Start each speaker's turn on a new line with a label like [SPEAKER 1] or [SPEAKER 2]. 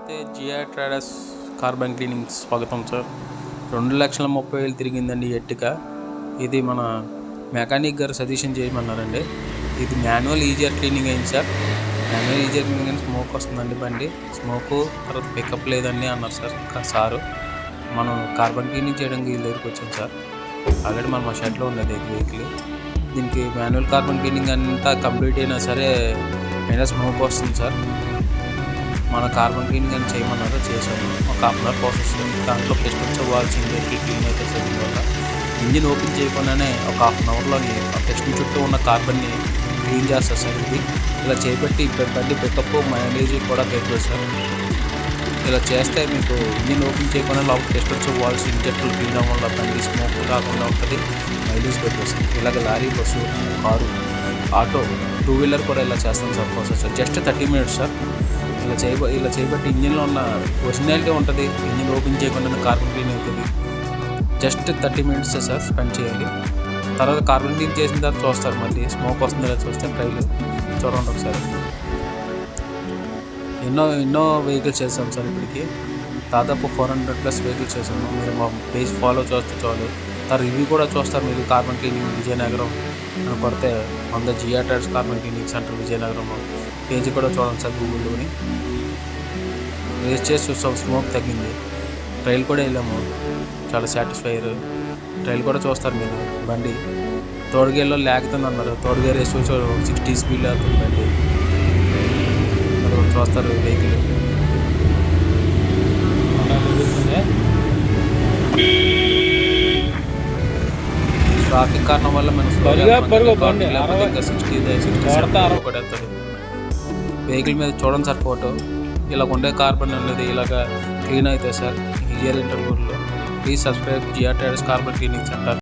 [SPEAKER 1] నమస్తే GR traders carbon cleaning స్వాగతం sir. 2,30,000 తిరిగిందండి ఎట్టిక. ఇది మన మెకానిక్ గారు సజెషన్ చేయమన్నారండి. ఇది మాన్యువల్ ఈజియర్ క్లీనింగ్ అయింది సార్. మాన్యువల్ ఈజియర్ క్లీనింగ్ అని స్మోక్ వస్తుందండి బండి. స్మోకు తర్వాత పికప్ లేదండి అన్నారు సారు. మనం కార్బన్ క్లీనింగ్ చేయడానికి వీళ్ళ దగ్గరికి వచ్చాం సార్. ఆల్రెడీ మన షెడ్లో ఉన్నది వెహికల్. దీనికి మాన్యువల్ కార్బన్ క్లీనింగ్ అంతా కంప్లీట్ అయినా సరే అయినా స్మోక్ వస్తుంది సార్. మన కార్బన్ క్లీనింగ్ అని చేయమన్నారో చేసాము. ఒక హాఫ్ అన్ అవర్ ప్రాసెస్. దాంట్లో పిస్టన్స్ వాల్స్ ఇంజన్కి క్లీన్ అయితే చేయడం వల్ల ఇంజిన్ ఓపెన్ చేయకుండానే ఒక హాఫ్ అన్ అవర్లోని ఆ పిస్టన్ చుట్టూ ఉన్న కార్బన్ని క్లీన్ చేస్తారు సార్. ఇది ఇలా చేపట్టి బండి పికప్ మైలేజ్ కూడా పెరుగుతుంది సార్. ఇలా చేస్తే మీకు ఇంజిన్ ఓపెన్ చేయకుండా లోపల పిస్టన్స్ వాల్స్ ఇంజెక్టర్లు క్లీన్ అవ్వడం వల్ల బండి స్మోక్ రాకుండా ఉంటుంది, మైలేజ్ పెరుగుతుంది సార్. ఇలాగ lorry, bus, car, auto, 2 wheeler కూడా ఇలా చేస్తాం sir process. Just 30 minutes sir. ఇలా చేయబట్టి ఇంజిన్లో ఉన్న ఒరిజినాలిటీ ఉంటుంది. ఇంజిన్ ఓపెన్ చేయకుండా కార్బన్ క్లీన్ అవుతుంది. జస్ట్ 30 మినిట్స్ సార్ స్పెండ్ చేయాలి. తర్వాత కార్బన్ క్లీన్ చేసిన తర్వాత చూస్తారు, మళ్ళీ స్మోక్ వస్తుందో లేదా చూస్తే ట్రైల్ చూడండి ఒకసారి. ఎన్నో వెహికల్స్ చేస్తాం సార్. ఇప్పటికి దాదాపు 400+ వెహికల్స్ చేసాము. మీరు మా పేజ్ ఫాలో చేస్తే చాలు. రివ్యూ కూడా చూస్తారు మీరు. కార్బన్ క్లీనింగ్ విజయనగరం అని కొడితే GR traders carbon cleaning centre Vizianagaram page కూడా చూడండి సార్. గూగుల్లోని రేస్ చేసి చూస్తాం, స్మోక్ తగ్గింది. ట్రైల్ కూడా వెళ్ళాము, చాలా సాటిస్ఫైర్. ట్రైల్ కూడా చూస్తారు మీరు. బండి థర్డ్ గేర్లో లేకుతుంది అన్నారు. థర్డ్ గేర్ వేసి చూసారు 60 స్పీడ్ అవుతుంది బండి. అది కూడా చూస్తారు వెహికల్. ట్రాఫిక్ కారణం వల్ల మనం 60 కూడా వెళ్తుంది. వెహికల్ మీద చూడండి సార్ ఫోటో. ఇలా ఉండే కార్బన్ అనేది ఇలాగ క్లీన్ అవుతుంది సార్ ఈజియర్ ఇంటర్వ్యూలో. Please subscribe GR traders carbon cleaning centre.